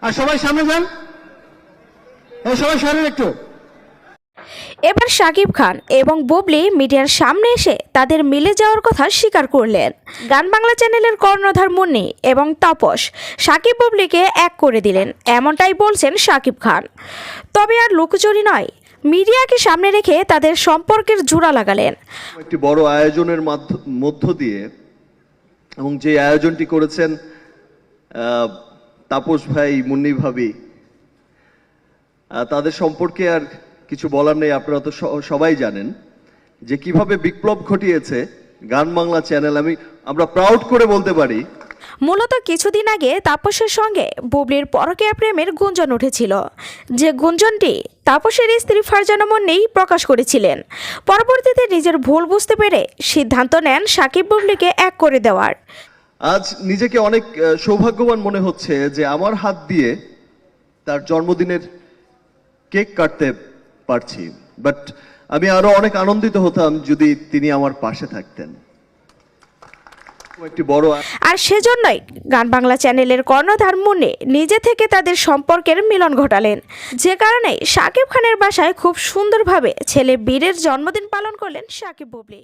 আর সবাই সামনে যান, সবাই সরেন একটু। এবার শাকিব খান এবং বুবলি মিডিয়ার সামনে এসে তাদের মিলে যাওয়ার কথা স্বীকার করলেন। গান বাংলা চ্যানেলের কর্ণধার মুন্নি এবং তাপস শাকিব বুবলিকে এক করে দিলেন, এমনটাই বলছেন শাকিব খান। তবে আর লুকোচুরি নয়, মিডিয়াকে সামনে রেখে তাদের সম্পর্কের জোড়া লাগালেন। একটি বড় আয়োজনের মধ্য দিয়ে, এবং যে আয়োজনটি করেছেন তাপস ভাই, মুন্নি ভাবি, তাদের সম্পর্কে আর কিছু বলার নেই। আপনারা তো সবাই জানেন যে কিভাবে বিপ্লব ঘটিয়েছে গান বাংলা চ্যানেল। আমরা প্রাউড করে বলতে পারি। মূলত কিছুদিন আগে তাপসের সঙ্গে বুবলির পরকীয়া প্রেমের গুঞ্জন উঠেছিল, যে গুঞ্জনটি তাপসের স্ত্রী ফারজানা মুন্নি প্রকাশ করেছিলেন। পরবর্তীতে নিজের ভুল বুঝতে পেরে সিদ্ধান্ত নেন শাকিব বুবলিকে এক করে দেওয়ার। আজ নিজেকে অনেক সৌভাগ্যবান মনে হচ্ছে যে আমার হাত দিয়ে তার জন্মদিনের কেক কাটতে পারছি, বাট আমি আরো অনেক আনন্দিত হতাম যদি তিনি আমার পাশে থাকতেন। একটি বড় আর সেজন্যই গান বাংলা চ্যানেলের কর্ণধার মুন্নি নিজে থেকে তাদের সম্পর্কের মিলন ঘটালেন, যে কারণে শাকিব খানের বাসায় খুব সুন্দরভাবে ছেলে বীরের জন্মদিন পালন করলেন শাকিব বুবলি।